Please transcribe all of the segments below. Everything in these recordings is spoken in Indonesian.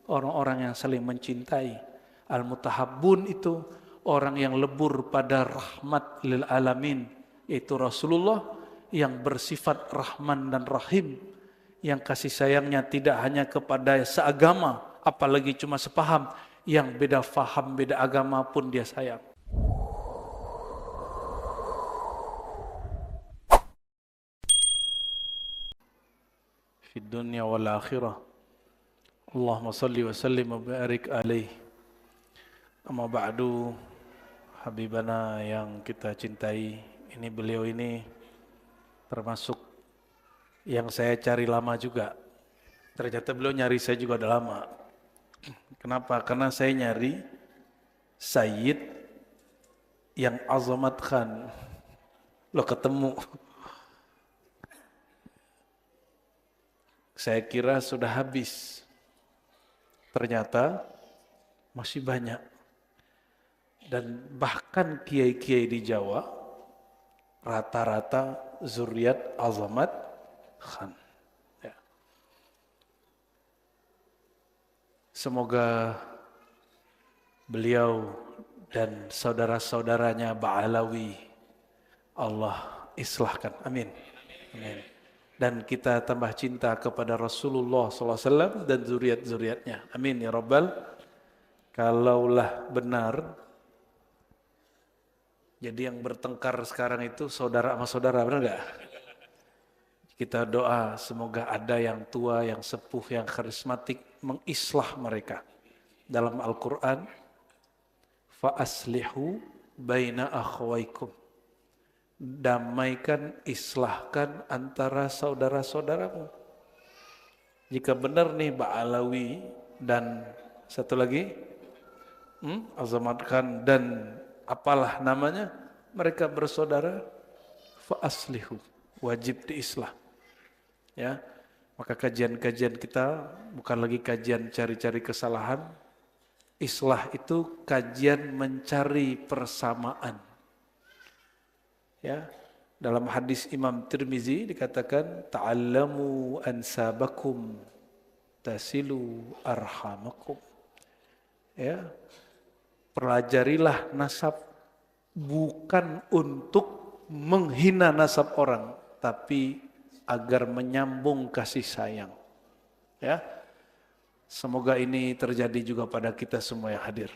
orang-orang yang saling mencintai. Al-mutahabbun itu orang yang lebur pada rahmat lil alamin, yaitu Rasulullah yang bersifat Rahman dan Rahim, yang kasih sayangnya tidak hanya kepada seagama, apalagi cuma sepaham, yang beda faham, beda agama pun dia sayang. Fid dunya wal akhirah. Allahumma salli wa sallim wa barik alaih. Amma ba'du, habibana yang kita cintai, beliau ini termasuk yang saya cari lama juga. Ternyata beliau nyari saya juga udah lama. Kenapa? Karena saya nyari Sayyid yang Azamat Khan. Lo ketemu. Saya kira sudah habis. Ternyata masih banyak. Dan bahkan kiai-kiai di Jawa rata-rata zuriat Azamat Khan. Ya. Semoga beliau dan saudara-saudaranya Ba'alawi Allah islahkan. Amin. Amin. Dan kita tambah cinta kepada Rasulullah SAW dan zuriat-zuriatnya. Amin ya Rabbal. Kalaulah benar, jadi yang bertengkar sekarang itu saudara sama saudara, benar nggak? Kita doa semoga ada yang tua, yang sepuh, yang karismatik mengislah mereka. Dalam Al-Quran, فَأَصْلِحُوا بَيْنَ أَخْوَيْكُمْ. Damaikan, islahkan antara saudara-saudaramu. Jika benar nih Ba'alawi dan satu lagi, Azamat Khan dan apalah namanya, mereka bersaudara, fa'aslihu, wajib diislah. Ya, maka kajian-kajian kita bukan lagi kajian cari-cari kesalahan. Islah itu kajian mencari persamaan. Ya, dalam hadis Imam Tirmizi dikatakan, ta'allamu ansabakum tasilu arhamakum. Ya, pelajarilah nasab bukan untuk menghina nasab orang, tapi agar menyambung kasih sayang. Ya, semoga ini terjadi juga pada kita semua yang hadir.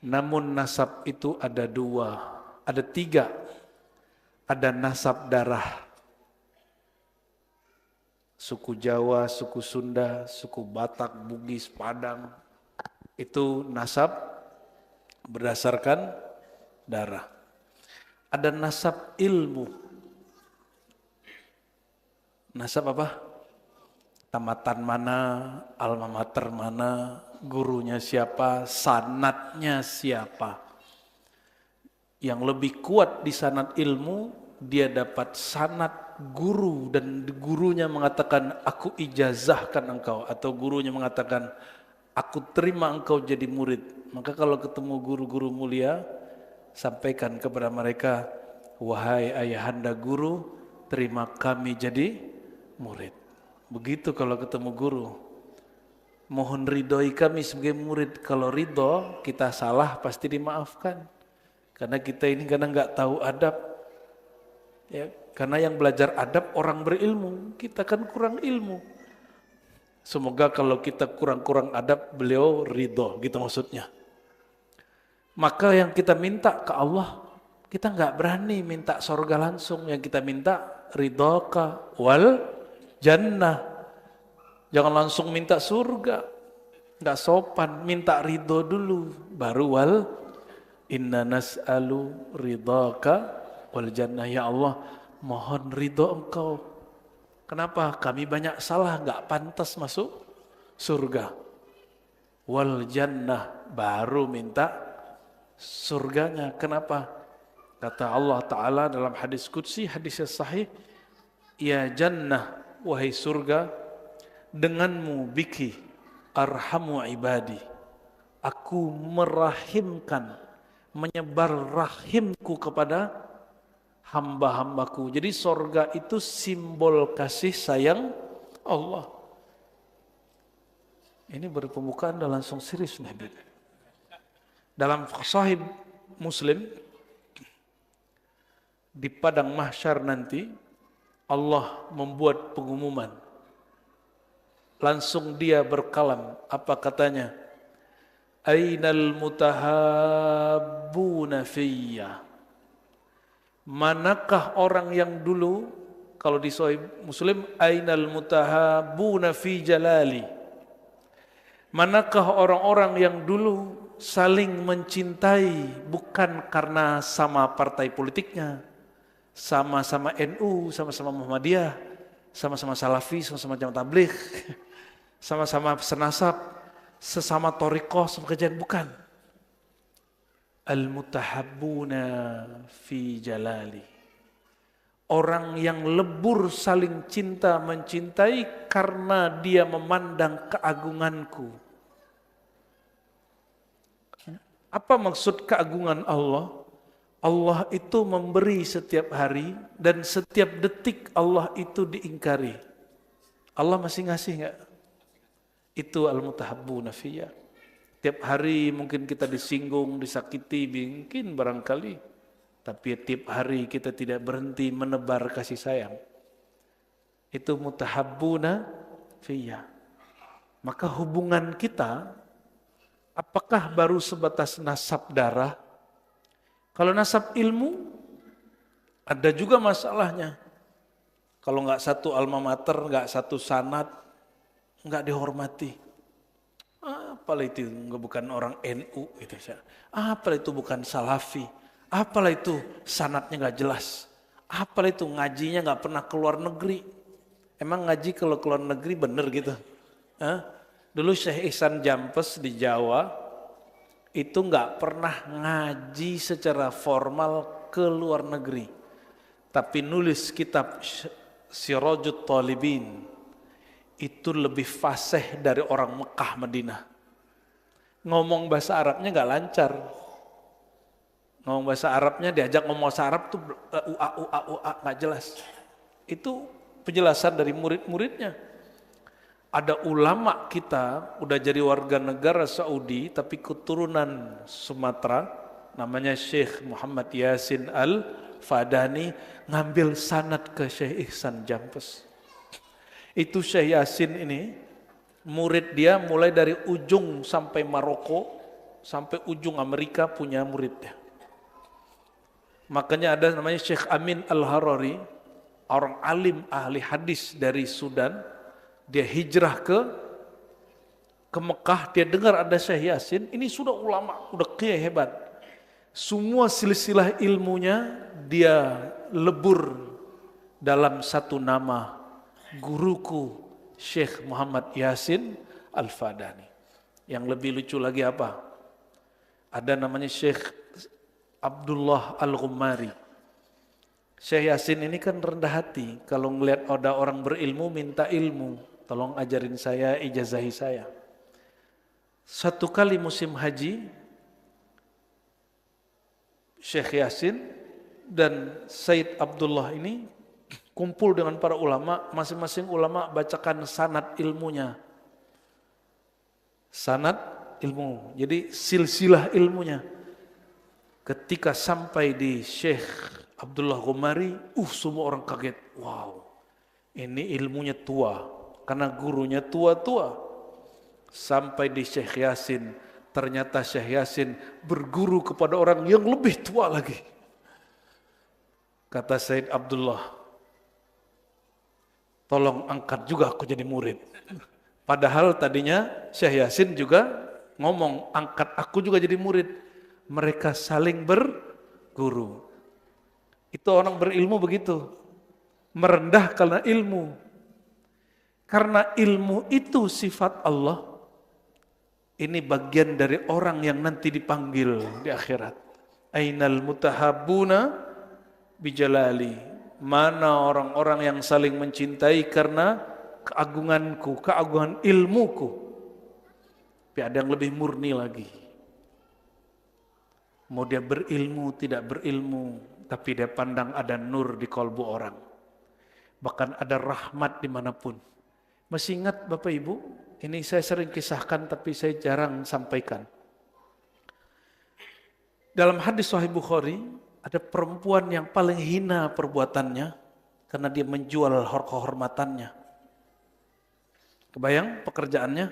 Namun nasab itu ada dua, ada tiga. Ada nasab darah. Suku Jawa, suku Sunda, suku Batak, Bugis, Padang. Itu nasab berdasarkan darah. Ada nasab ilmu. Nasab apa? Tamatan mana, alma mater mana, gurunya siapa, sanatnya siapa. Yang lebih kuat di sanad ilmu, dia dapat sanad guru dan gurunya mengatakan aku ijazahkan engkau, atau gurunya mengatakan aku terima engkau jadi murid. Maka kalau ketemu guru-guru mulia, sampaikan kepada mereka, wahai ayahanda guru, terima kami jadi murid. Begitu kalau ketemu guru. Mohon ridhoi kami sebagai murid. Kalau ridho, kita salah pasti dimaafkan. Karena kita ini kadang nggak tahu adab. Ya, karena yang belajar adab orang berilmu, kita kan kurang ilmu. Semoga kalau kita kurang-kurang adab, beliau ridho, gitu maksudnya. Maka yang kita minta ke Allah, kita nggak berani minta surga langsung. Yang kita minta ridhoka wal jannah. Jangan langsung minta surga, nggak sopan. Minta ridho dulu, baru wal. Inna nas'alu ridhaka wal jannah. Ya Allah, mohon ridho engkau. Kenapa? Kami banyak salah, gak pantas masuk surga. Wal jannah, baru minta surganya. Kenapa? Kata Allah Ta'ala dalam hadis Qudsi, hadis yang sahih, ya jannah, wahai surga, denganmu biki arhamu ibadi. Aku merahimkan, menyebar rahimku kepada hamba-hambaku. Jadi sorga itu simbol kasih sayang Allah. Ini baru pembukaan udah langsung serius nih. Dalam Sahih Muslim, di padang mahsyar nanti Allah membuat pengumuman. Langsung dia berkalam, apa katanya? Ainal mutahabbuna fiyya. Manakah orang yang dulu, kalau di Sahih Muslim, ainal mutahabbuna fi jalali. Manakah orang-orang yang dulu saling mencintai bukan karena sama partai politiknya, sama-sama NU, sama-sama Muhammadiyah, sama-sama Salafi, sama-sama Jamaah Tabligh, sama-sama senasab, sesama thariqah, sama kajian, bukan. Al-mutahabbuna fi jalali. Orang yang lebur saling cinta mencintai karena dia memandang keagunganku. Apa maksud keagungan Allah? Allah itu memberi setiap hari dan setiap detik Allah itu diingkari. Allah masih ngasih enggak? Itu al-mutahabbuna fiyya. Tiap hari mungkin kita disinggung, disakiti, mungkin barangkali. Tapi tiap hari kita tidak berhenti menebar kasih sayang. Itu mutahabbuna fiyya. Maka hubungan kita, apakah baru sebatas nasab darah? Kalau nasab ilmu, ada juga masalahnya. Kalau nggak satu alma mater, nggak satu sanad, nggak dihormati. Apalah itu bukan orang NU gitu ya. Apalah itu bukan Salafi. Apalah itu sanadnya nggak jelas. Apalah itu ngajinya nggak pernah keluar negeri. Emang ngaji kalau keluar negeri bener gitu? Dulu Syekh Ihsan Jampes di Jawa itu nggak pernah ngaji secara formal ke luar negeri. Tapi nulis kitab Sirajut Talibin itu lebih fasih dari orang Mekah Madinah. Ngomong bahasa Arabnya nggak lancar. Ngomong bahasa Arabnya diajak ngomong bahasa Arab tuh ua nggak jelas. Itu penjelasan dari murid-muridnya. Ada ulama kita udah jadi warga negara Saudi tapi keturunan Sumatera, namanya Syekh Muhammad Yasin Al-Fadani, ngambil sanad ke Syekh Ihsan Jampes. Itu Syekh Yasin ini, murid dia mulai dari ujung sampai Maroko, sampai ujung Amerika punya muridnya. Makanya ada namanya Syekh Amin Al-Harari, orang alim ahli hadis dari Sudan. Dia hijrah ke Mekah, dia dengar ada Syekh Yasin, ini sudah ulama, udah kiai hebat. Semua silsilah ilmunya dia lebur dalam satu nama, guruku Syekh Muhammad Yasin Al-Fadani. Yang lebih lucu lagi apa? Ada namanya Syekh Abdullah Al-Ghummari. Syekh Yasin ini kan rendah hati, kalau ngelihat ada orang berilmu minta ilmu, tolong ajarin saya, ijazahi saya. Satu kali musim haji, Syekh Yasin dan Said Abdullah ini kumpul dengan para ulama, masing-masing ulama bacakan sanad ilmunya. Sanad ilmu, jadi silsilah ilmunya. Ketika sampai di Syekh Abdullah Ghummari, semua orang kaget. Wow, ini ilmunya tua, karena gurunya tua-tua. Sampai di Syekh Yasin, ternyata Syekh Yasin berguru kepada orang yang lebih tua lagi. Kata Said Abdullah, tolong angkat juga aku jadi murid. Padahal tadinya Syekh Yasin juga ngomong, angkat aku juga jadi murid. Mereka saling berguru. Itu orang berilmu begitu. Merendah karena ilmu. Karena ilmu itu sifat Allah. Ini bagian dari orang yang nanti dipanggil di akhirat. Ainal mutahabbuna bijalali. Mana orang-orang yang saling mencintai karena keagunganku, keagungan ilmuku. Tapi ada yang lebih murni lagi. Mau dia berilmu, tidak berilmu, tapi dia pandang ada nur di kalbu orang. Bahkan ada rahmat dimanapun. Masih ingat Bapak Ibu? Ini saya sering kisahkan tapi saya jarang sampaikan. Dalam hadis Sahih Bukhari, ada perempuan yang paling hina perbuatannya karena dia menjual kehormatannya. Kebayang pekerjaannya?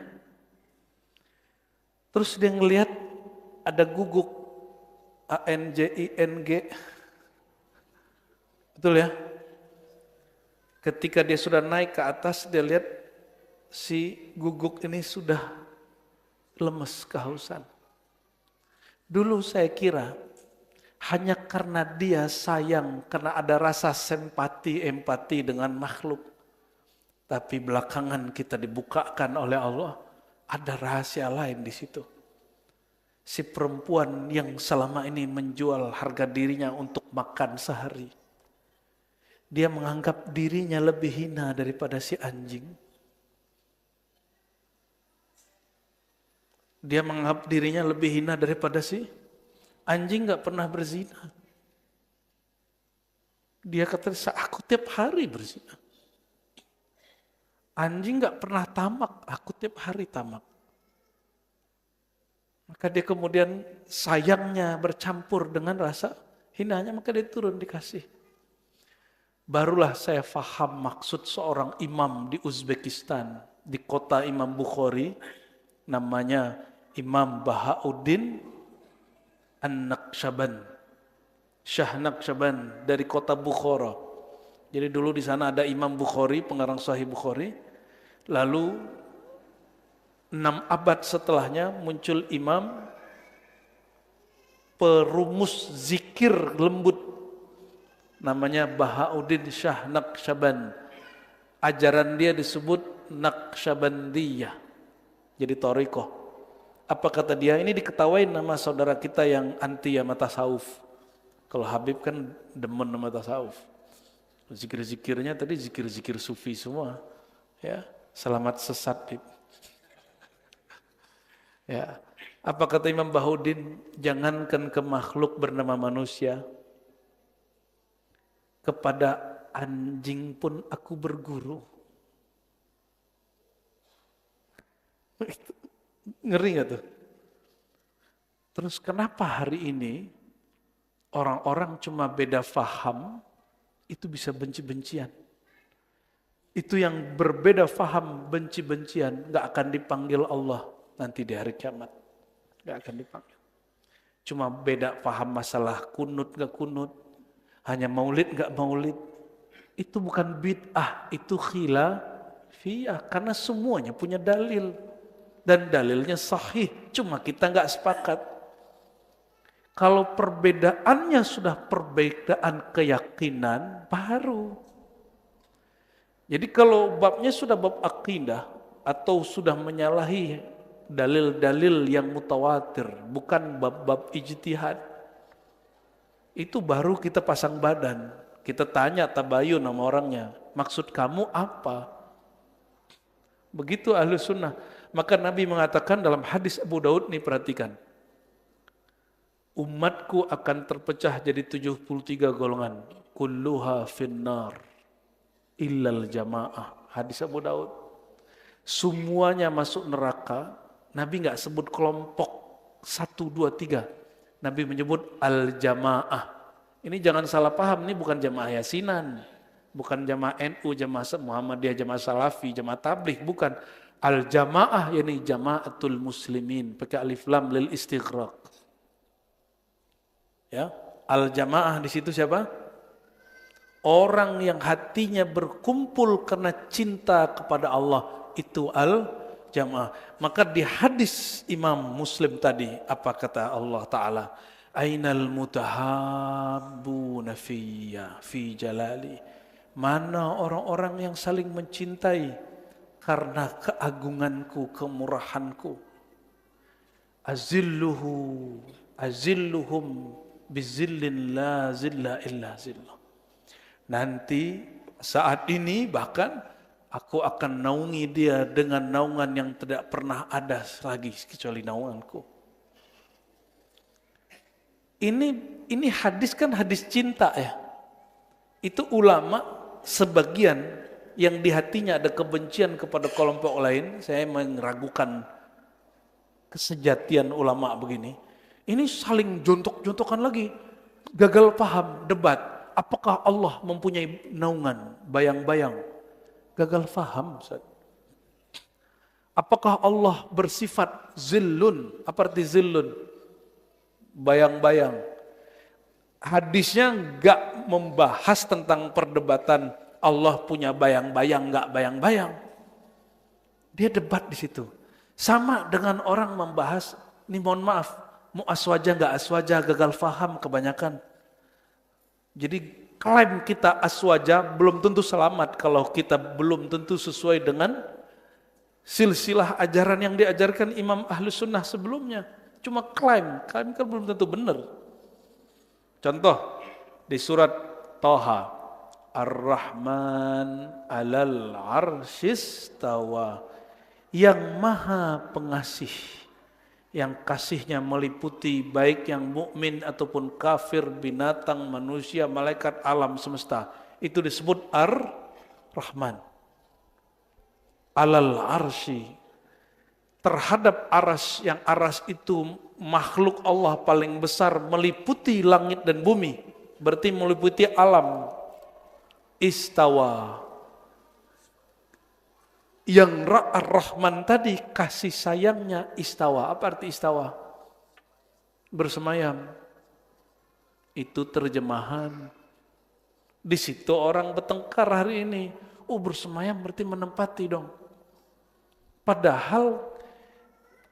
Terus dia ngelihat ada guguk ANJING. Betul ya? Ketika dia sudah naik ke atas, dia lihat si guguk ini sudah lemes kehausan. Dulu saya kira hanya karena dia sayang, karena ada rasa simpati, empati dengan makhluk. Tapi belakangan kita dibukakan oleh Allah, ada rahasia lain di situ. Si perempuan yang selama ini menjual harga dirinya untuk makan sehari. Dia menganggap dirinya lebih hina daripada si anjing. Dia menganggap dirinya lebih hina daripada si anjing, gak pernah berzina. Dia kata, aku tiap hari berzina. Anjing gak pernah tamak, aku tiap hari tamak. Maka dia kemudian sayangnya bercampur dengan rasa hinanya, maka dia turun dikasih. Barulah saya faham maksud seorang imam di Uzbekistan, di kota Imam Bukhari, namanya Imam Bahauddin An-Naqshaban, Syah Naqshaban dari kota Bukhara. Jadi dulu di sana ada Imam Bukhari, pengarang Sahih Bukhari. Lalu 6 abad setelahnya muncul imam perumus zikir lembut, namanya Bahauddin Syah Naqshaban. Ajaran dia disebut Naqsyabandiyah, jadi thariqah. Apa kata dia? Ini diketawain nama saudara kita yang anti sama tasawuf. Kalau Habib kan demen sama tasawuf. Zikir-zikirnya tadi zikir-zikir sufi semua. Ya, selamat sesat. Ya, apa kata Imam Bahauddin? Jangankan ke makhluk bernama manusia, kepada anjing pun aku berguru. Ngeri gak tuh? Terus kenapa hari ini orang-orang cuma beda faham itu bisa benci-bencian? Itu yang berbeda faham, benci-bencian, gak akan dipanggil Allah nanti di hari kiamat. Gak akan dipanggil. Cuma beda faham masalah kunut gak kunut, hanya maulid gak maulid. Itu bukan bid'ah, itu khilafiyah. Karena semuanya punya dalil. Dan dalilnya sahih, cuma kita gak sepakat. Kalau perbedaannya sudah perbedaan keyakinan, baru. Jadi kalau babnya sudah bab akidah atau sudah menyalahi dalil-dalil yang mutawatir, bukan bab-bab ijtihad, itu baru kita pasang badan. Kita tanya tabayun sama orangnya, maksud kamu apa? Begitu ahlu sunnah. Maka Nabi mengatakan dalam hadis Abu Daud, nih perhatikan, umatku akan terpecah jadi 73 golongan, kulluha finnar illal jamaah. Hadis Abu Daud. Semuanya masuk neraka. Nabi enggak sebut kelompok 1, 2, 3. Nabi menyebut al-jamaah. Ini jangan salah paham, ini bukan jamaah yasinan, bukan jamaah NU, jamaah Muhammadiyah, jamaah Salafi, jamaah Tabligh, bukan. Al-jamaah yakni jamaatul muslimin, pakai alif lam lil istighraq. Ya, al-jamaah di situ siapa? Orang yang hatinya berkumpul karena cinta kepada Allah, itu al-jamaah. Maka di hadis Imam Muslim tadi, apa kata Allah Ta'ala? Ainal mutahabbuna fiyya fi jalali. Mana orang-orang yang saling mencintai karena keagunganku, kemurahanku. Azilluhum bizillin la zilla illa zillah. Nanti saat ini bahkan aku akan naungi dia dengan naungan yang tidak pernah ada lagi kecuali naunganku. Ini hadis kan hadis cinta ya. Itu ulama sebagian yang di hatinya ada kebencian kepada kelompok lain, saya meragukan kesejatian ulama begini. Ini saling jontok-jontokan lagi, gagal paham, debat. Apakah Allah mempunyai naungan, bayang-bayang? Gagal paham, Ustaz. Apakah Allah bersifat zillun? Apa arti zillun? Bayang-bayang. Hadisnya enggak membahas tentang perdebatan Allah punya bayang-bayang, enggak bayang-bayang. Dia debat di situ. Sama dengan orang membahas, ini mohon maaf, mau aswaja enggak aswaja, gagal faham kebanyakan. Jadi klaim kita aswaja belum tentu selamat kalau kita belum tentu sesuai dengan silsilah ajaran yang diajarkan Imam Ahlus Sunnah sebelumnya. Cuma klaim kan belum tentu benar. Contoh di surat Thaha, Ar-Rahman 'alal 'arsyis tawa, yang maha pengasih, yang kasihnya meliputi baik yang mukmin ataupun kafir, binatang, manusia, malaikat, alam semesta. Itu disebut Ar-Rahman. Alal arsy, terhadap aras, yang aras itu makhluk Allah paling besar, meliputi langit dan bumi, berarti meliputi alam. Istawa, yang Ar-Rahman tadi kasih sayangnya istawa. Apa arti istawa? Bersemayam. Itu terjemahan. Di situ orang bertengkar hari ini. Oh, bersemayam berarti menempati dong. Padahal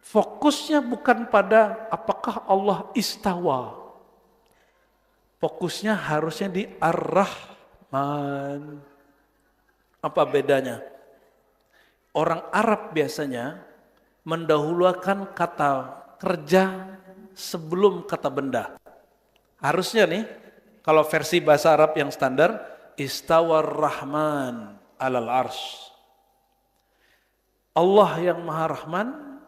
fokusnya bukan pada apakah Allah istawa. Fokusnya harusnya di Ar-Rahman. Apa bedanya? Orang Arab biasanya mendahulukan kata kerja sebelum kata benda. Harusnya nih, kalau versi bahasa Arab yang standar, istawar rahman alal arsy. Allah yang maha rahman,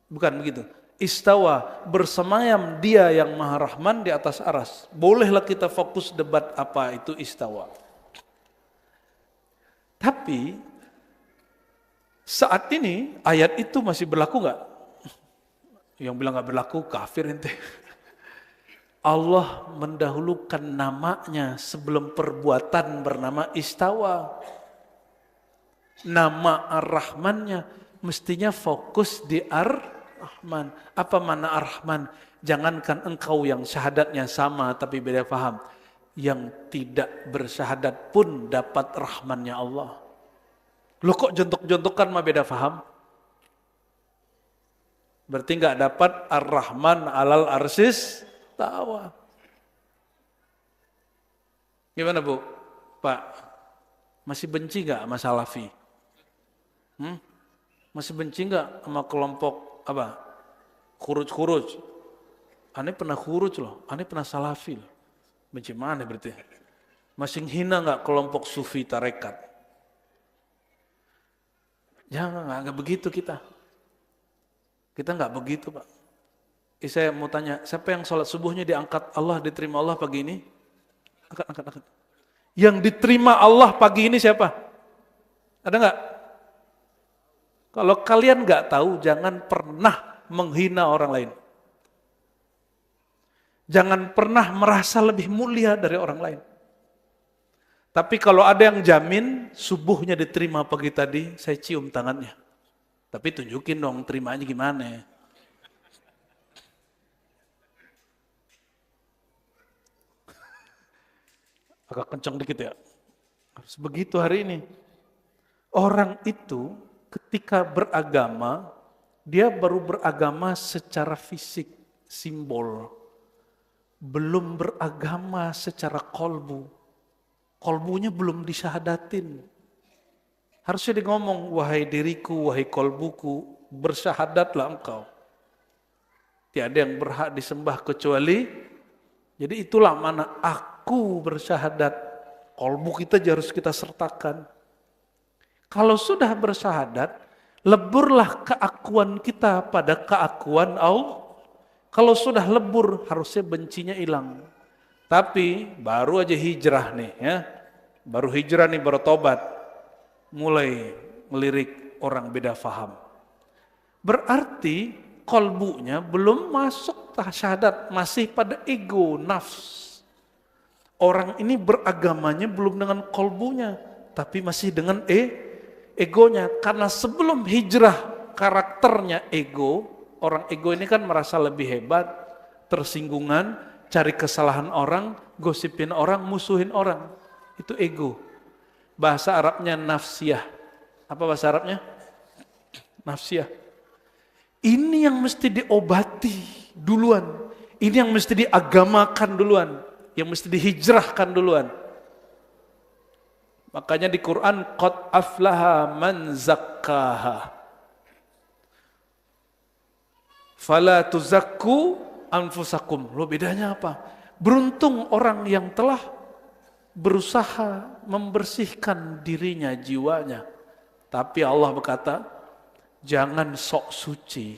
bukan begitu. Istawa, bersemayam dia yang maha rahman di atas aras. Bolehlah kita fokus debat apa itu istawa. Tapi saat ini ayat itu masih berlaku nggak? Yang bilang nggak berlaku kafir ente. Allah mendahulukan namanya sebelum perbuatan bernama istawa. Nama Ar-Rahmannya mestinya fokus di Ar-Rahman. Apa makna Ar-Rahman? Jangankan engkau yang syahadatnya sama tapi beda paham. Yang tidak bersyahadat pun dapat rahmannya Allah. Lo kok jontok-jontokan mah beda paham? Berarti nggak dapat Ar-Rahman alal arsis tawa. Gimana Bu? Pak, masih benci nggak sama Salafi? Masih benci nggak sama kelompok apa? Khuruj. Aneh pernah khuruj loh, aneh pernah Salafi loh. Benci mana berarti? Masih hina nggak kelompok sufi tarekat? Jangan, nggak begitu kita. Kita nggak begitu Pak. Saya mau tanya, siapa yang sholat subuhnya diangkat Allah, diterima Allah pagi ini? Angkat. Yang diterima Allah pagi ini siapa? Ada nggak? Kalau kalian nggak tahu, jangan pernah menghina orang lain. Jangan pernah merasa lebih mulia dari orang lain. Tapi kalau ada yang jamin subuhnya diterima pagi tadi, saya cium tangannya. Tapi tunjukin dong terimanya gimana. Agak kencang dikit ya. Harus begitu hari ini. Orang itu ketika beragama, dia baru beragama secara fisik, simbol. Belum beragama secara kolbu. Kolbunya belum disyahadatin. Harusnya dia ngomong, wahai diriku, wahai kolbuku, bersyahadatlah engkau. Tiada yang berhak disembah kecuali, jadi itulah mana aku bersyahadat. Kolbu kita harus kita sertakan. Kalau sudah bersyahadat, leburlah keakuan kita pada keakuan Allah. Kalau sudah lebur, harusnya bencinya hilang. Tapi baru aja hijrah nih ya. Baru hijrah nih, baru tobat. mulai melirik orang beda faham. Berarti kolbunya belum masuk syahadat, masih pada ego, nafs. Orang ini beragamanya belum dengan kolbunya, tapi masih dengan egonya. Karena sebelum hijrah karakternya ego, orang ego ini kan merasa lebih hebat, tersinggungan, cari kesalahan orang, gosipin orang, musuhin orang. Itu ego. Bahasa Arabnya nafsiyah. Apa bahasa Arabnya? Nafsiyah. Ini yang mesti diobati duluan. Ini yang mesti diagamakan duluan. Yang mesti dihijrahkan duluan. Makanya di Quran, qad aflaha man zakkaha. Fala tuzakku anfusakum. Loh, bedanya apa? Beruntung orang yang telah berusaha membersihkan dirinya, jiwanya. Tapi Allah berkata, jangan sok suci.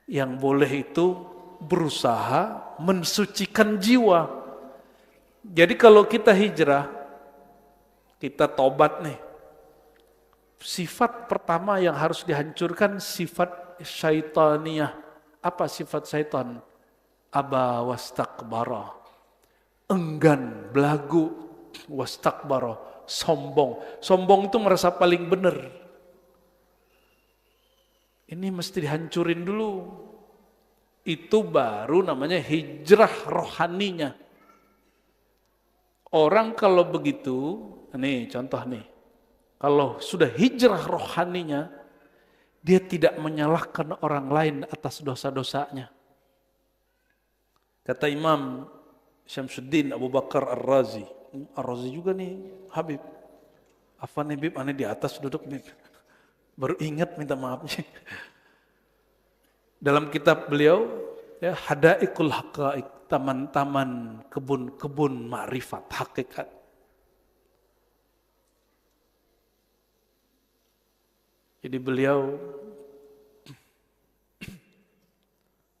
Yang boleh itu berusaha mensucikan jiwa. Jadi kalau kita hijrah, kita tobat nih. Sifat pertama yang harus dihancurkan sifat syaitaniyah. Apa sifat syaitan? Aba wastakbara. Enggan, belagu, wastakbara, sombong. Sombong itu merasa paling benar. Ini mesti dihancurin dulu. Itu baru namanya hijrah rohaninya. Orang kalau begitu, nih contoh nih. Kalau sudah hijrah rohaninya, dia tidak menyalahkan orang lain atas dosa-dosanya. Kata Imam Syamsuddin Abu Bakar Ar-Razi. Ar-Razi juga nih, Habib. Apa nih Bib? Aneh di atas duduk Bib. Baru ingat minta maafnya. Dalam kitab beliau, ya, Hadaikul Haqa'iq, taman-taman kebun-kebun ma'rifat, hakikat. Jadi beliau,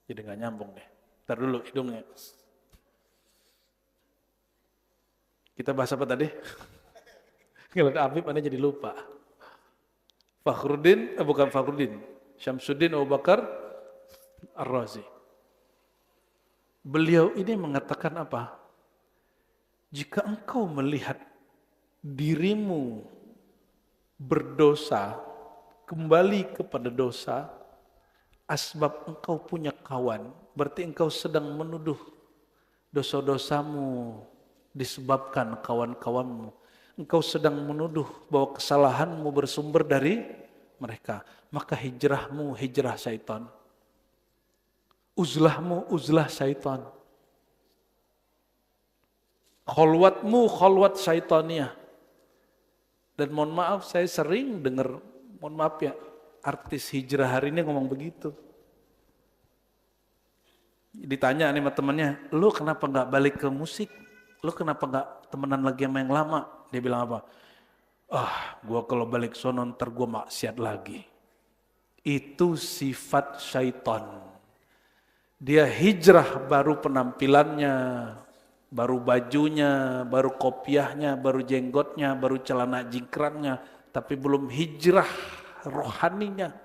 jadi gak nyambung deh. Ntar dulu hidungnya. Kita bahas apa tadi? Kalau Habib aneh jadi lupa. Bukan Fakhruddin, Syamsuddin Abu Bakar Ar-Razi. Beliau ini mengatakan apa? Jika engkau melihat dirimu berdosa, kembali kepada dosa, asbab engkau punya kawan, berarti engkau sedang menuduh dosa-dosamu disebabkan kawan-kawanmu. Engkau sedang menuduh bahwa kesalahanmu bersumber dari mereka. Maka hijrahmu hijrah syaitan. Uzlahmu uzlah syaitan. Kholwatmu kholwat syaitaniah. Dan mohon maaf, saya sering dengar, mohon maaf ya, artis hijrah hari ini ngomong begitu. Ditanya nih sama temannya, lu kenapa gak balik ke musik? Lu kenapa gak temenan lagi sama yang lama? Dia bilang apa? Gua kalau balik sono ntar gua maksiat lagi. Itu sifat syaitan. Dia hijrah baru penampilannya, baru bajunya, baru kopiahnya, baru jenggotnya, baru celana jingkrangnya, tapi belum hijrah rohaninya.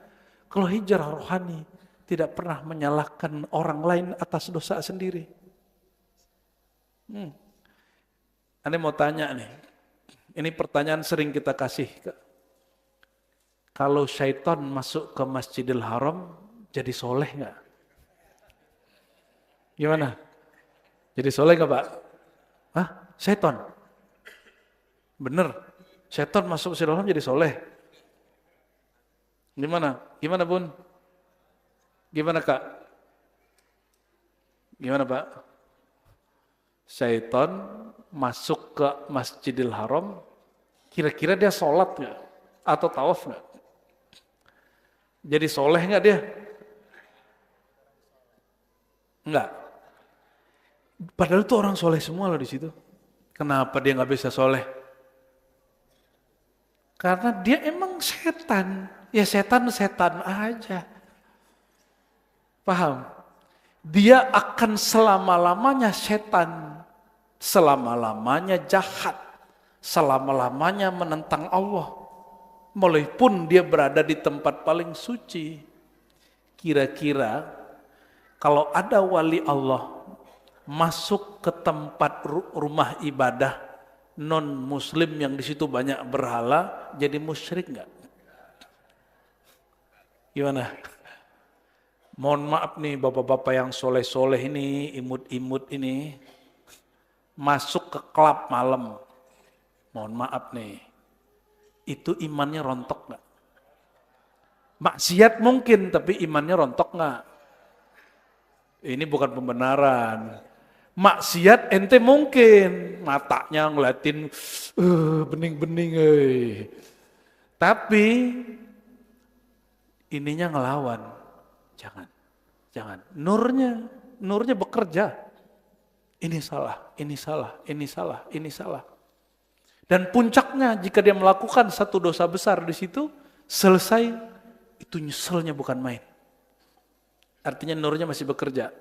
Kalau hijrah rohani, tidak pernah menyalahkan orang lain atas dosa sendiri. Ane mau tanya nih, ini pertanyaan sering kita kasih. Kalau syaitan masuk ke Masjidil Haram, jadi soleh nggak? Gimana? Jadi soleh nggak Pak? Hah? Syaitan? Bener? Syaitan masuk Masjidil Haram jadi soleh? Gimana? Gimana Bun? Gimana Kak? Gimana Pak? Syaitan masuk ke Masjidil Haram, kira-kira dia sholat nggak? Atau tawaf nggak? Jadi soleh nggak dia? Enggak. Padahal itu orang soleh semua loh di situ. Kenapa dia nggak bisa soleh? Karena dia emang setan. Ya setan aja. Paham? Dia akan selama-lamanya setan. Selama-lamanya jahat. Selama-lamanya menentang Allah. Walaupun dia berada di tempat paling suci. Kira-kira kalau ada wali Allah masuk ke tempat rumah ibadah non-muslim yang di situ banyak berhala, jadi musyrik nggak? Gimana? Mohon maaf nih bapak-bapak yang soleh-soleh ini, imut-imut ini, masuk ke klub malam. Mohon maaf nih, itu imannya rontok nggak? Maksiat mungkin, tapi imannya rontok nggak? Ini bukan pembenaran. Maksiat ente mungkin, matanya ngeliatin bening-bening. Tapi ininya ngelawan. Jangan. Nurnya bekerja. Ini salah, ini salah, ini salah, ini salah. Dan puncaknya jika dia melakukan satu dosa besar di situ, selesai, itu nyeselnya bukan main. Artinya nurnya masih bekerja.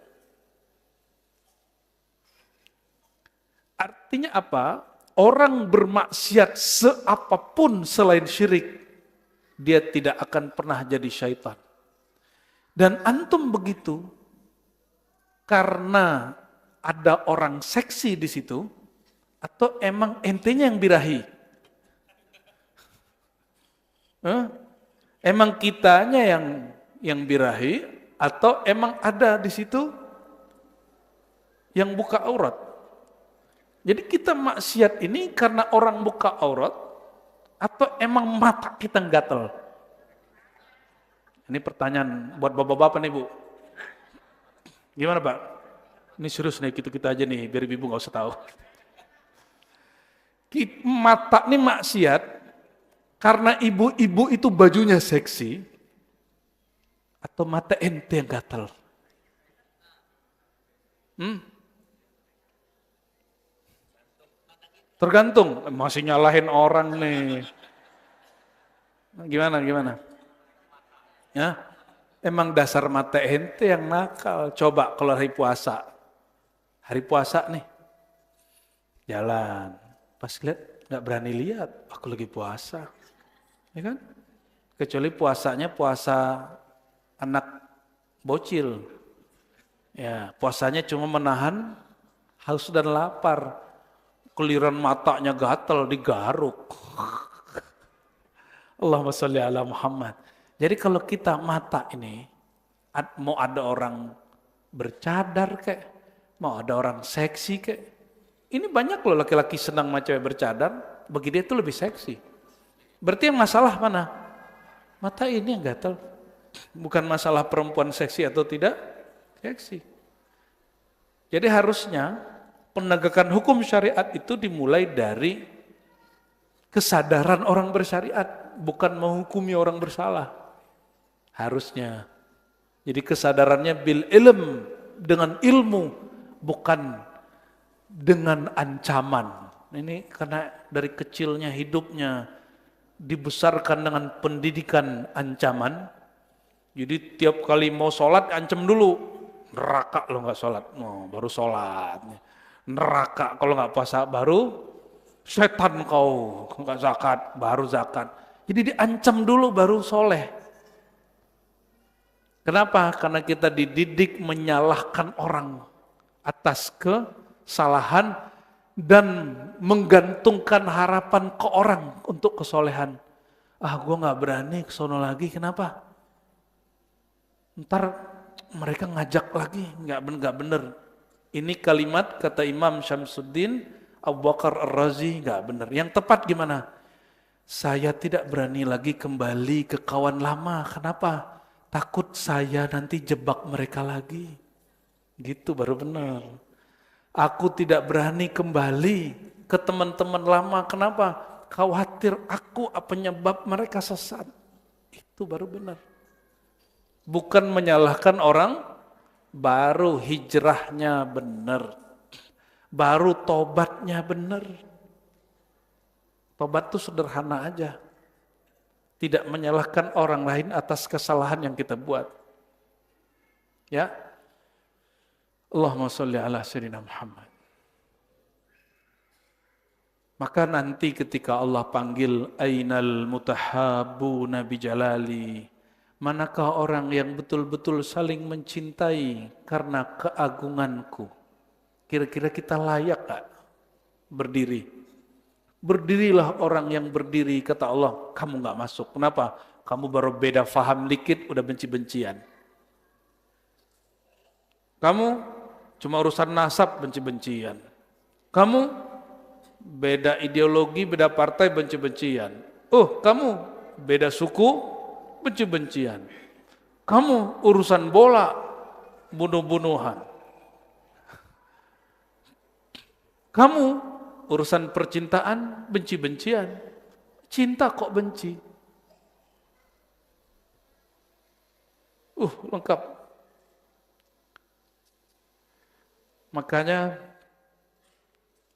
Artinya apa? Orang bermaksiat seapapun selain syirik, dia tidak akan pernah jadi syaitan. Dan antum begitu, karena ada orang seksi di situ, atau emang entenya yang birahi? Emang kitanya yang birahi, atau emang ada di situ yang buka aurat? Jadi kita maksiat ini karena orang buka aurat, atau emang mata kita gatel? Ini pertanyaan buat bapak-bapak nih Bu. Gimana Pak? Ini serius nih, kita aja nih, biar ibu gak usah tahu. Mata nih maksiat, karena ibu-ibu itu bajunya seksi, atau mata ente yang gatel? Tergantung, masih nyalahin orang nih. Gimana? Ya, emang dasar mata ente yang nakal. Coba kalau hari puasa nih, jalan, pas lihat nggak berani lihat, aku lagi puasa, ya kan? Kecuali puasanya puasa anak bocil, ya puasanya cuma menahan haus dan lapar, keliran matanya gatel digaruk. Allahumma sholli ala Muhammad. Jadi kalau kita mata ini, mau ada orang bercadar kek, mau ada orang seksi kek. Ini banyak loh laki-laki senang sama cewek bercadar, bagi dia itu lebih seksi. Berarti yang masalah mana? Mata ini yang gatel. Bukan masalah perempuan seksi atau tidak seksi. Jadi harusnya penegakan hukum syariat itu dimulai dari kesadaran orang bersyariat, bukan menghukumi orang bersalah. Harusnya. Jadi kesadarannya bil ilm, dengan ilmu, bukan dengan ancaman. Ini karena dari kecilnya hidupnya dibesarkan dengan pendidikan ancaman. Jadi tiap kali mau sholat ancam dulu, neraka lo nggak sholat, baru sholat. Neraka kalau nggak puasa, baru setan kau nggak zakat, baru zakat. Jadi diancam dulu baru soleh. Kenapa? Karena kita dididik menyalahkan orang atas kesalahan dan menggantungkan harapan ke orang untuk kesolehan. Gue nggak berani ke sono lagi, kenapa? Ntar mereka ngajak lagi, nggak bener. Ini kalimat kata Imam Syamsuddin Abu Bakar Ar-Razi nggak bener. Yang tepat gimana? Saya tidak berani lagi kembali ke kawan lama. Kenapa? Takut saya nanti jebak mereka lagi. Gitu baru benar. Aku tidak berani kembali ke teman-teman lama. Kenapa? Khawatir aku penyebab mereka sesat. Itu baru benar. Bukan menyalahkan orang, baru hijrahnya benar. Baru tobatnya benar. Tobat itu sederhana aja. Tidak menyalahkan orang lain atas kesalahan yang kita buat. Ya. Allahumma sholli ala sayyidina Muhammad. Maka nanti ketika Allah panggil ainal mutahabbuna bijalali, manakah orang yang betul-betul saling mencintai karena keagunganku? Kira-kira kita layak gak berdiri? Berdirilah orang yang berdiri, kata Allah, kamu gak masuk. Kenapa? Kamu baru beda faham dikit, udah benci-bencian. Kamu cuma urusan nasab, benci-bencian. Kamu beda ideologi, beda partai, benci-bencian. Kamu beda suku, benci-bencian. Kamu urusan bola, bunuh-bunuhan. Kamu urusan percintaan, benci-bencian. Cinta kok benci? Lengkap. Makanya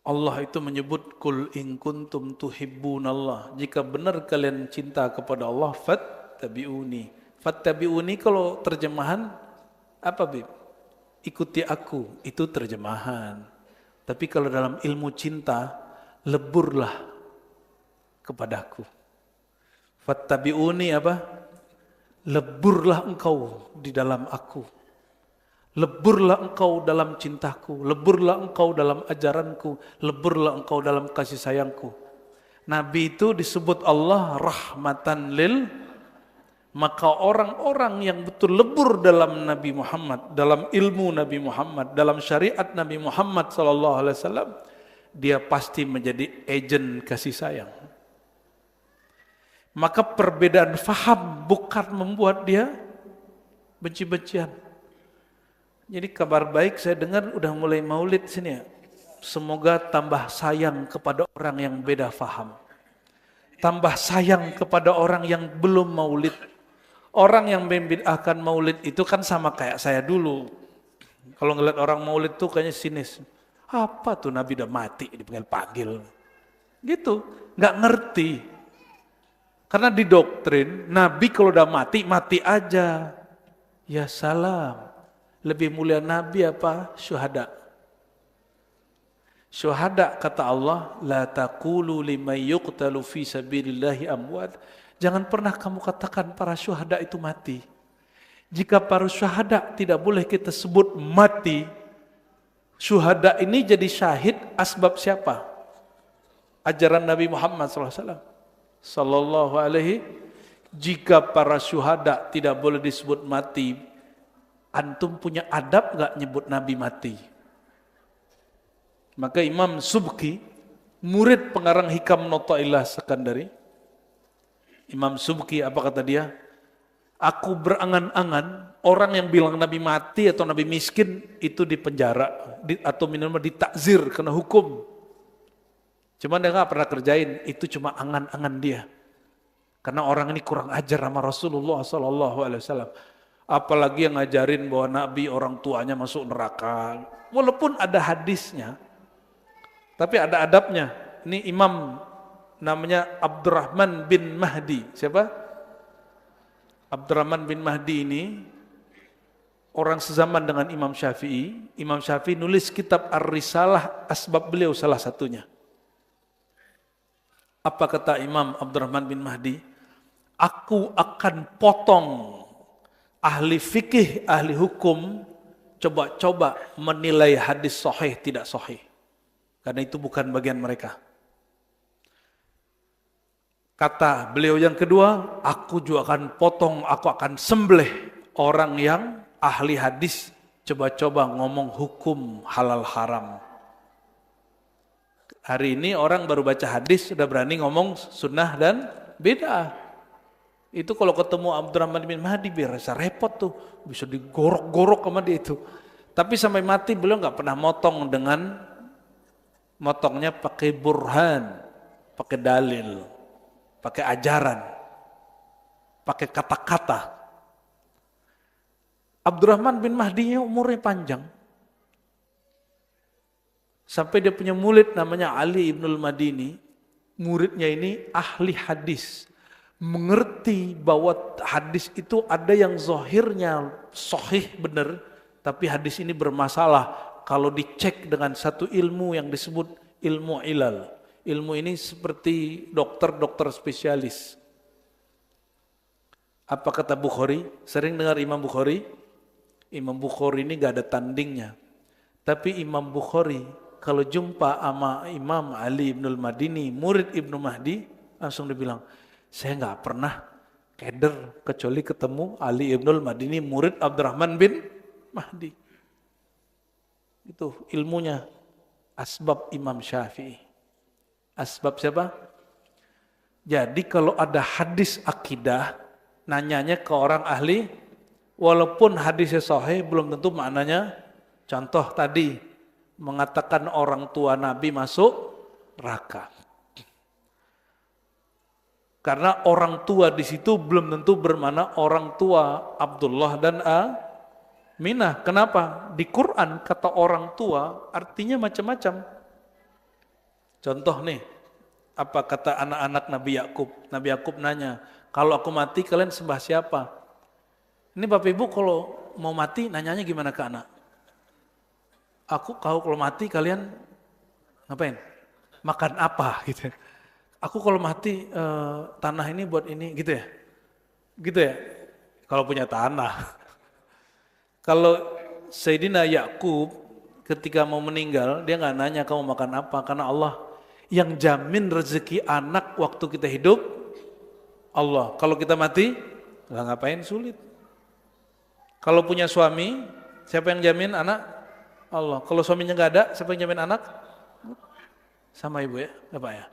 Allah itu menyebut kul in kuntum tuhibbunallah. Jika benar kalian cinta kepada Allah, fattabi'uni. Fattabi'uni kalau terjemahan apa, Bib? Ikuti aku, itu terjemahan. Tapi kalau dalam ilmu cinta, leburlah kepadaku. Fattabi'uni apa? Leburlah engkau di dalam aku. Leburlah engkau dalam cintaku, leburlah engkau dalam ajaranku, leburlah engkau dalam kasih sayangku. Nabi itu disebut Allah rahmatan lil, maka orang-orang yang betul lebur dalam Nabi Muhammad, dalam ilmu Nabi Muhammad, dalam syariat Nabi Muhammad SAW, dia pasti menjadi agen kasih sayang. Maka perbedaan faham bukan membuat dia benci-bencian. Jadi kabar baik saya dengar udah mulai maulid sini ya. Semoga tambah sayang kepada orang yang beda faham. Tambah sayang kepada orang yang belum maulid. Orang yang membid'ahkan maulid itu kan sama kayak saya dulu. Kalau ngeliat orang maulid tuh kayaknya sinis. Apa tuh Nabi udah mati dipanggil-panggil. Gitu, nggak ngerti. Karena di doktrin Nabi kalau udah mati, mati aja. Ya salam. Lebih mulia Nabi apa? Syuhada. Syuhada kata Allah, la taqulu liman yuqtalu fi sabilillahi amwat. Jangan pernah kamu katakan para syuhada itu mati. Jika para syuhada tidak boleh kita sebut mati, syuhada ini jadi syahid asbab siapa? Ajaran Nabi Muhammad SAW. Sallallahu alaihi. Jika para syuhada tidak boleh disebut mati, antum punya adab gak nyebut Nabi mati? Maka Imam Subki, murid pengarang Hikam Nota'ilah Sekandari, Imam Subki apa kata dia? Aku berangan-angan orang yang bilang Nabi mati atau Nabi miskin itu dipenjara atau minimal ditakzir kena hukum. Cuman dia gak pernah kerjain, itu cuma angan-angan dia. Karena orang ini kurang ajar sama Rasulullah SAW. Apalagi yang ngajarin bahwa Nabi orang tuanya masuk neraka. Walaupun ada hadisnya, tapi ada adabnya. Ini imam namanya Abdurrahman bin Mahdi. Siapa? Abdurrahman bin Mahdi ini orang sezaman dengan Imam Syafi'i. Imam Syafi'i nulis kitab Ar-Risalah, asbab beliau salah satunya. Apa kata Imam Abdurrahman bin Mahdi? Aku akan potong ahli fikih, ahli hukum, coba-coba menilai hadis sahih tidak sahih. Karena itu bukan bagian mereka. Kata beliau yang kedua, aku juga akan potong, aku akan sembelih orang yang ahli hadis, coba-coba ngomong hukum halal haram. Hari ini orang baru baca hadis, sudah berani ngomong sunnah dan bid'ah. Itu kalau ketemu Abdurrahman bin Mahdi biasa repot tuh, bisa digorok-gorok sama dia itu. Tapi sampai mati beliau nggak pernah motong dengan motongnya pakai burhan, pakai dalil, pakai ajaran, pakai kata-kata. Abdurrahman bin Mahdi umurnya panjang. Sampai dia punya murid namanya Ali Ibnul Madini. Muridnya ini ahli hadis. Mengerti bahwa hadis itu ada yang zahirnya sahih benar, tapi hadis ini bermasalah kalau dicek dengan satu ilmu yang disebut ilmu ilal. Ilmu ini seperti dokter-dokter spesialis. Apa kata Bukhari? Sering dengar Imam Bukhari? Imam Bukhari ini gak ada tandingnya. Tapi Imam Bukhari kalau jumpa sama Imam Ali Ibnul Madini, murid Ibnu Mahdi, langsung dibilang, saya gak pernah keder kecuali ketemu Ali Ibnul Madini, murid Abdurrahman bin Mahdi. Itu ilmunya. Asbab Imam Syafi'i. Asbab siapa? Jadi kalau ada hadis akidah, nanyanya ke orang ahli, walaupun hadisnya sahih, belum tentu maknanya. Contoh tadi, mengatakan orang tua Nabi masuk neraka. Karena orang tua di situ belum tentu bermakna orang tua Abdullah dan Aminah. Kenapa? Di Quran kata orang tua artinya macam-macam. Contoh nih, apa kata anak-anak Nabi Yakub? Nabi Yakub nanya, kalau aku mati kalian sembah siapa? Ini Bapak Ibu kalau mau mati nanyanya gimana ke anak? Kalau mati kalian ngapain? Makan apa gitu. Aku kalau mati tanah ini buat ini gitu ya. Gitu ya. Kalau punya tanah. Kalau Sayyidina Yakub ketika mau meninggal dia nggak nanya kamu makan apa, karena Allah yang jamin rezeki anak waktu kita hidup. Allah. Kalau kita mati, nggak ngapain sulit. Kalau punya suami, siapa yang jamin anak? Allah. Kalau suaminya nggak ada, siapa yang jamin anak? Sama ibu ya, bapak ya.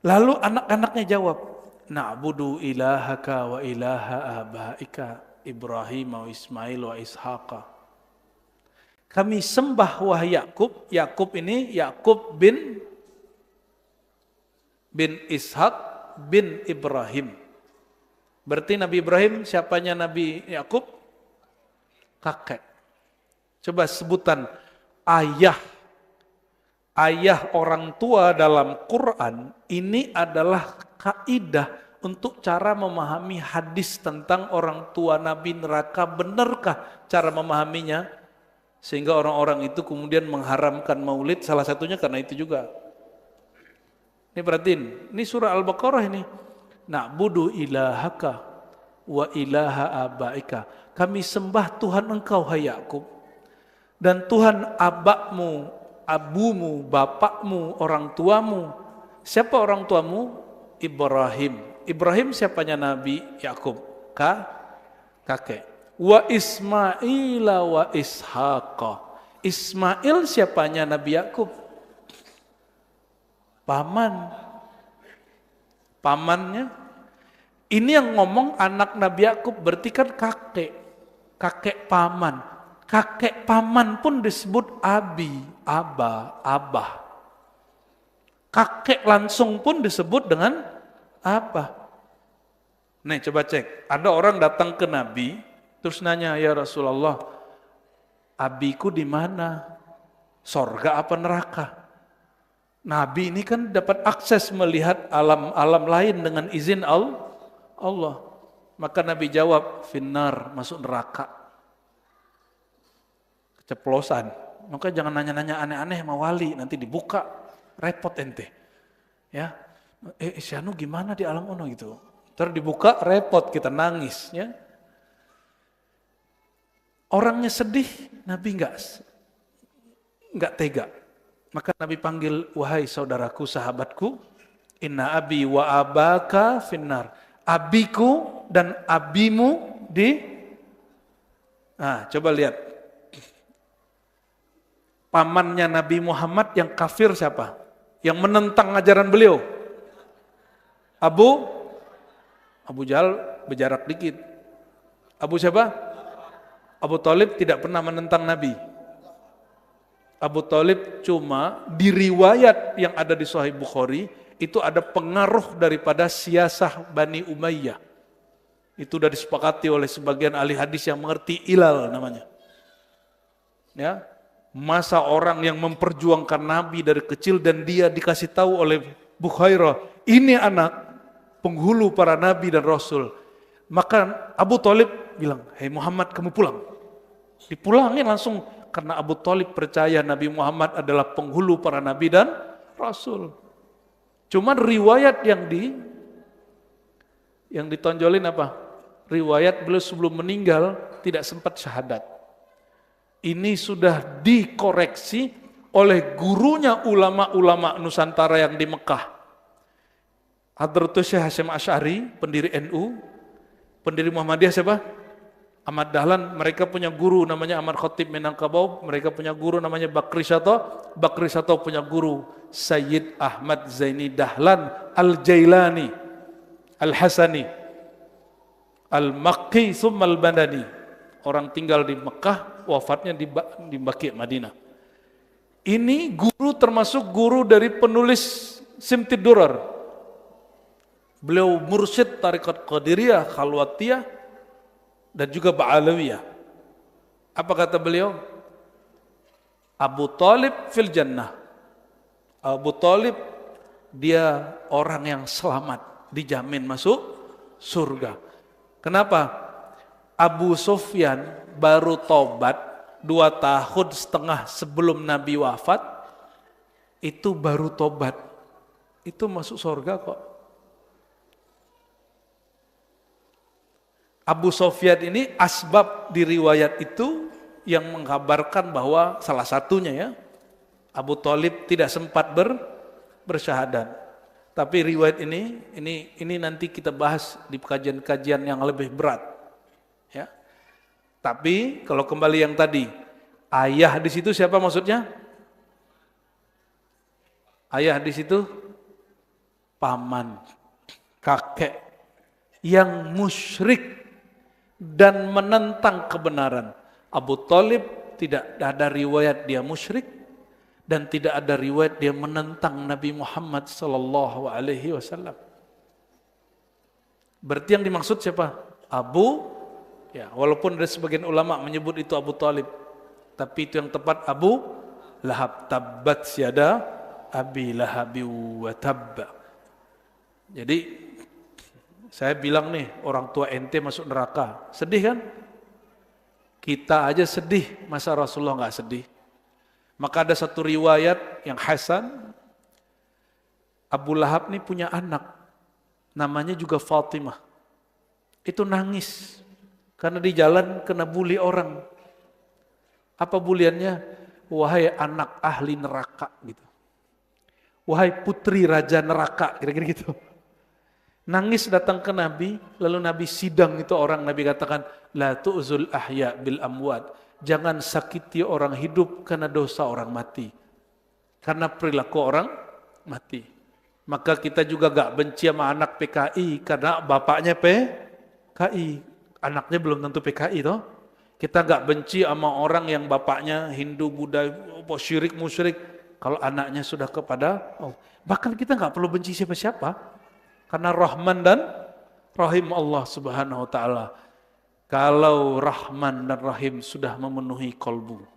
Lalu anak-anaknya jawab, na'budu ilahaka wa ilaha abaika Ibrahim wa Ismail wa Ishaqa. Kami sembah wahai Yakub. Yakub ini Yakub bin Ishak bin Ibrahim. Berarti Nabi Ibrahim siapanya Nabi Yakub? Kakek. Coba sebutan ayah orang tua dalam Quran ini adalah kaidah untuk cara memahami hadis tentang orang tua Nabi neraka. Benarkah cara memahaminya? Sehingga orang-orang itu kemudian mengharamkan maulid, salah satunya karena itu juga. Ini perhatiin, ini surah Al-Baqarah ini. Na'budu ilahaka wa ilaha abaika. Kami sembah Tuhan engkau hai Yakub. Dan Tuhan abakmu, abumu, bapakmu, orang tuamu. Siapa orang tuamu? Ibrahim. Ibrahim siapanya Nabi Yakub? Kakek. Wa Ismaila wa Ishaqa. Ismail siapanya Nabi Yakub? Pamannya. Ini yang ngomong anak Nabi Yakub berarti kan kakek paman. Kakek paman pun disebut abah. Kakek langsung pun disebut dengan apa? Nih coba cek, ada orang datang ke Nabi, terus nanya, ya Rasulullah, abiku di mana? Sorga apa neraka? Nabi ini kan dapat akses melihat alam lain dengan izin Allah. Maka Nabi jawab, finnar, masuk neraka. Keceplosan. Maka jangan nanya-nanya aneh-aneh sama wali, nanti dibuka, repot ente. Ya, si Anu gimana di alam ono gitu. Terus dibuka, repot, kita nangis. Ya. Orangnya sedih, Nabi enggak tega. Maka Nabi panggil, wahai saudaraku, sahabatku, inna abi wa abaka finnar. Abiku dan abimu Nah, coba lihat. Pamannya Nabi Muhammad yang kafir siapa? Yang menentang ajaran beliau? Abu Jahal berjarak dikit. Abu siapa? Abu Thalib tidak pernah menentang Nabi. Abu Thalib cuma di riwayat yang ada di Sahih Bukhari itu ada pengaruh daripada siasah Bani Umayyah. Itu sudah disepakati oleh sebagian ahli hadis yang mengerti ilal namanya. Ya, masa orang yang memperjuangkan Nabi dari kecil dan dia dikasih tahu oleh Bukhairah, ini anak penghulu para Nabi dan Rasul. Maka Abu Thalib bilang, hei Muhammad kamu pulang. Dipulangin langsung Karena Abu Thalib percaya Nabi Muhammad adalah penghulu para nabi dan rasul. Cuman riwayat yang ditonjolin apa? Riwayat beliau sebelum meninggal tidak sempat syahadat. Ini sudah dikoreksi oleh gurunya ulama-ulama Nusantara yang di Mekah. Hadratus Syekh Hasyim Asy'ari, pendiri NU, pendiri Muhammadiyah siapa? Ahmad Dahlan. Mereka punya guru namanya Ahmad Khatib Minangkabau, mereka punya guru namanya Bakri Sato. Bakri Sato punya guru Sayyid Ahmad Zaini Dahlan Al-Jailani Al-Hasani Al-Makki Summa Al-Bandani. Orang tinggal di Mekah, wafatnya di Baqi' Madinah. Ini guru termasuk guru dari penulis Simtid Durar. Beliau mursyid Tariqat Qadiriyah, Khalwatiyah, dan juga Ba'alawiyah. Apa kata beliau? Abu Thalib fil jannah. Abu Thalib dia orang yang selamat, dijamin masuk surga. Kenapa? Abu Sufyan baru tobat 2 tahun setengah sebelum Nabi wafat, itu baru tobat. Itu masuk surga kok. Abu Sufyan ini asbab di riwayat itu yang mengkabarkan bahwa salah satunya ya, Abu Thalib tidak sempat bersyahadat. Tapi riwayat ini nanti kita bahas di kajian-kajian yang lebih berat. Ya. Tapi kalau kembali yang tadi, ayah di situ siapa maksudnya? Ayah di situ paman, kakek yang musyrik dan menentang kebenaran. Abu Thalib tidak ada riwayat dia musyrik dan tidak ada riwayat dia menentang Nabi Muhammad sallallahu alaihi wasallam. Berarti yang dimaksud siapa? Ya, walaupun ada sebagian ulama menyebut itu Abu Thalib, tapi itu yang tepat Abu Lahab. Tabbat yada Abi Lahab wa tabba. Jadi saya bilang nih, orang tua ente masuk neraka. Sedih kan? Kita aja sedih, masa Rasulullah enggak sedih? Maka ada satu riwayat yang hasan, Abu Lahab nih punya anak, namanya juga Fatimah. Itu nangis, karena di jalan kena bully orang. Apa buliannya? Wahai anak ahli neraka gitu. Wahai putri raja neraka, kira-kira gitu. Nangis datang ke Nabi, lalu Nabi sidang itu orang, Nabi katakan, la tu'zul ahya bil amwat. Jangan sakiti orang hidup karena dosa orang mati. Karena perilaku orang mati. Maka kita juga gak benci sama anak PKI karena bapaknya PKI. Anaknya belum tentu PKI toh. Kita gak benci sama orang yang bapaknya Hindu, Buddha, syirik, musyrik. Kalau anaknya sudah kepada Allah. Bahkan kita gak perlu benci siapa-siapa. Karena Rahman dan Rahim Allah Subhanahu wa ta'ala. Kalau Rahman dan Rahim sudah memenuhi kolbu,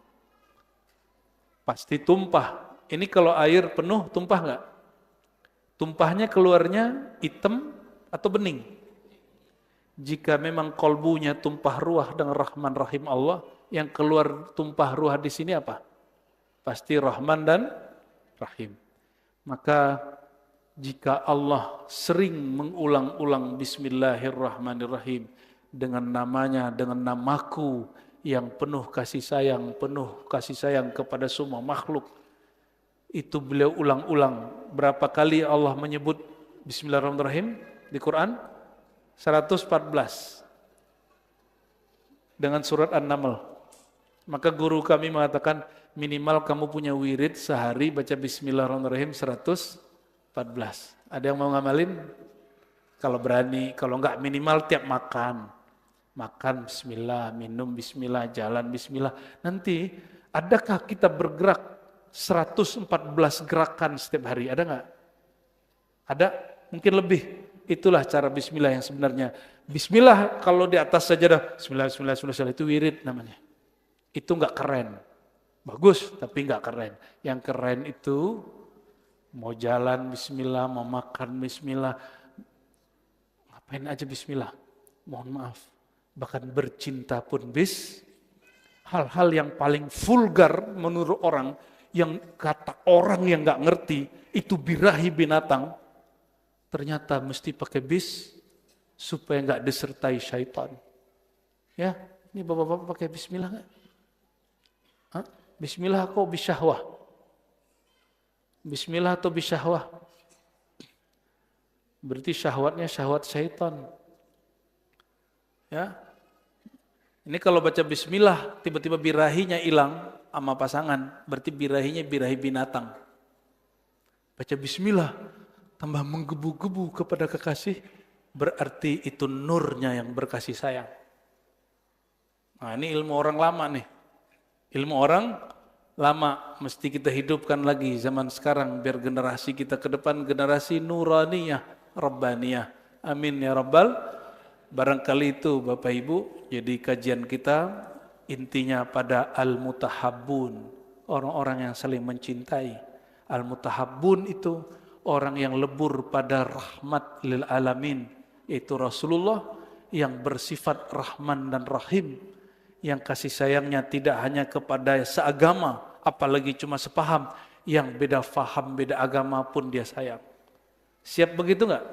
pasti tumpah. Ini kalau air penuh tumpah enggak? Tumpahnya keluarnya hitam atau bening? Jika memang kolbunya tumpah ruah dengan Rahman Rahim Allah, yang keluar tumpah ruah di sini apa? Pasti Rahman dan Rahim. Maka jika Allah sering mengulang-ulang Bismillahirrahmanirrahim, dengan namanya, dengan namaku yang penuh kasih sayang kepada semua makhluk. Itu beliau ulang-ulang. Berapa kali Allah menyebut Bismillahirrahmanirrahim di Quran? 114. Dengan surat An-Naml. Maka guru kami mengatakan minimal kamu punya wirid sehari baca Bismillahirrahmanirrahim 114. Ada yang mau ngamalin? Kalau berani, kalau enggak minimal tiap makan. Makan bismillah, minum bismillah, jalan bismillah. Nanti adakah kita bergerak 114 gerakan setiap hari? Ada enggak? Ada? Mungkin lebih. Itulah cara bismillah yang sebenarnya. Bismillah kalau di atas sajadah, bismillah, bismillah, bismillah, itu wirid namanya. Itu enggak keren. Bagus, tapi enggak keren. Yang keren itu mau jalan bismillah, mau makan bismillah. Ngapain aja bismillah. Mohon maaf. Bahkan bercinta pun Hal-hal yang paling vulgar menurut orang, yang kata orang yang nggak ngerti, itu birahi binatang, ternyata mesti pakai bis supaya nggak disertai syaitan. Ya, ini bapak-bapak pakai bismillah nggak? Bismillah kok bisyahwah? Bismillah atau bisyahwah? Berarti syahwatnya syahwat syaitan. Ya. Ini kalau baca bismillah, tiba-tiba birahinya hilang sama pasangan, berarti birahinya birahi binatang. Baca bismillah, tambah menggebu-gebu kepada kekasih, berarti itu nurnya yang berkasih sayang. Nah, ini ilmu orang lama nih. Ilmu orang lama, mesti kita hidupkan lagi zaman sekarang, biar generasi kita ke depan generasi nuraniyah, rabbaniyah. Amin ya rabbal. Barangkali itu Bapak Ibu, jadi kajian kita intinya pada al-mutahabbun, orang-orang yang saling mencintai. Al-mutahabbun itu orang yang lebur pada rahmat lil alamin, yaitu Rasulullah yang bersifat rahman dan rahim, yang kasih sayangnya tidak hanya kepada seagama, apalagi cuma sepaham, yang beda faham, beda agama pun dia sayang. Siap begitu enggak?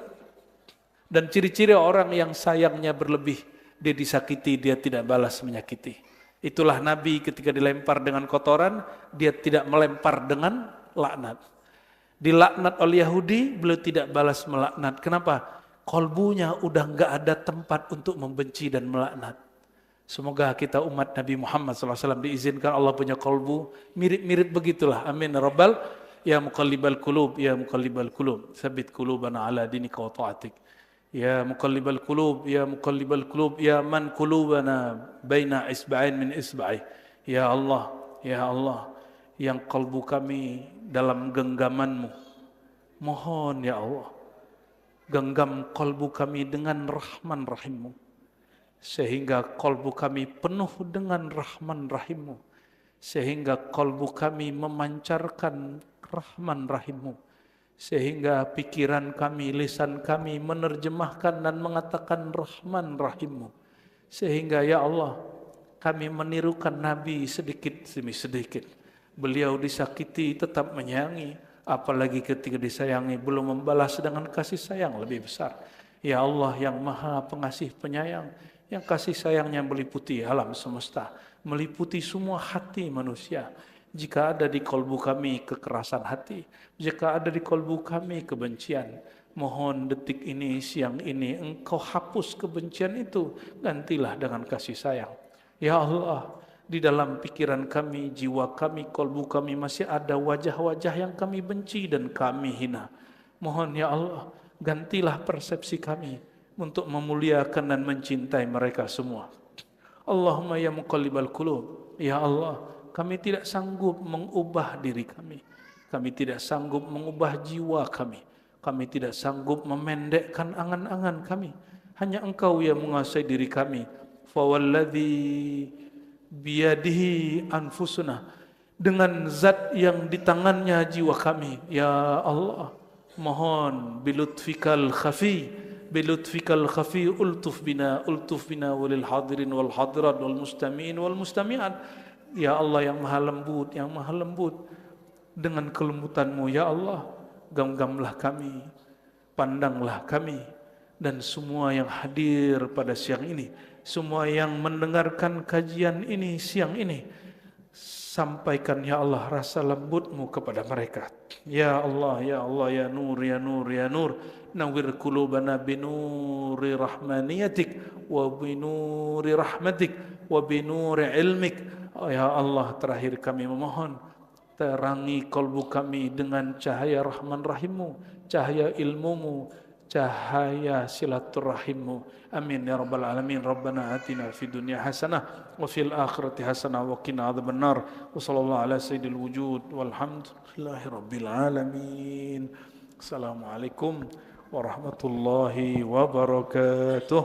Dan ciri-ciri orang yang sayangnya berlebih, dia disakiti, dia tidak balas menyakiti. Itulah Nabi ketika dilempar dengan kotoran, dia tidak melempar dengan laknat. Dilaknat oleh Yahudi, beliau tidak balas melaknat. Kenapa? Kolbunya udah enggak ada tempat untuk membenci dan melaknat. Semoga kita umat Nabi Muhammad SAW diizinkan Allah punya kolbu mirip-mirip begitulah. Amin rabbal. Ya muqallibal qulub, ya muqallibal qulub, tsabbit qulubana ala dinika wa ta'atik. Ya muqallibal qulub, ya muqallibal qulub, ya man qulubana baina isba'in min isba'i. Ya Allah, yang kalbu kami dalam genggaman-Mu. Mohon ya Allah, genggam kalbu kami dengan Rahman Rahim-Mu. Sehingga kalbu kami penuh dengan Rahman Rahim-Mu. Sehingga kalbu kami memancarkan Rahman Rahim-Mu. Sehingga pikiran kami, lisan kami menerjemahkan dan mengatakan Rahman Rahim-Mu. Sehingga ya Allah, kami menirukan Nabi sedikit demi sedikit. Beliau disakiti tetap menyayangi, apalagi ketika disayangi belum membalas dengan kasih sayang lebih besar. Ya Allah yang maha pengasih penyayang, yang kasih sayangnya meliputi alam semesta, meliputi semua hati manusia. Jika ada di kolbu kami kekerasan hati, jika ada di kolbu kami kebencian, mohon detik ini, siang ini, Engkau hapus kebencian itu, gantilah dengan kasih sayang. Ya Allah, di dalam pikiran kami, jiwa kami, kolbu kami masih ada wajah-wajah yang kami benci dan kami hina. Mohon ya Allah, gantilah persepsi kami untuk memuliakan dan mencintai mereka semua. Allahumma ya muqallibal qulub, ya Allah, kami tidak sanggup mengubah diri kami. Kami tidak sanggup mengubah jiwa kami. Kami tidak sanggup memendekkan angan-angan kami. Hanya Engkau yang menguasai diri kami. Fawalladzi biyadihi anfusuna. Dengan zat yang di tangannya jiwa kami. Ya Allah, mohon bilutfikal khafi. Bilutfikal khafi ultuf bina walil hadirin wal hadirat wal mustami'in wal mustami'at. Ya Allah yang maha lembut, dengan kelembutan-Mu ya Allah, genggamlah kami, pandanglah kami, dan semua yang hadir pada siang ini, semua yang mendengarkan kajian ini siang ini, sampaikan ya Allah rasa lembut-Mu kepada mereka. Ya Allah, ya Allah, ya Nur, ya Nur, ya Nur, nawwir qulubana binuri rahmaniyatik wa binuri rahmatik wa binuri ilmik. Oh ya Allah, terakhir kami memohon, terangi kolbu kami dengan cahaya Rahman Rahim-Mu, cahaya ilmu-Mu, cahaya silaturahim-Mu. Amin ya rabbal alamin. Rabbana atina fid dunya hasanah wa fil akhirati hasanah wa qina adzabannar. Wa sallallahu ala sayyidil wujud walhamdulillahi rabbil alamin. Assalamualaikum warahmatullahi wabarakatuh.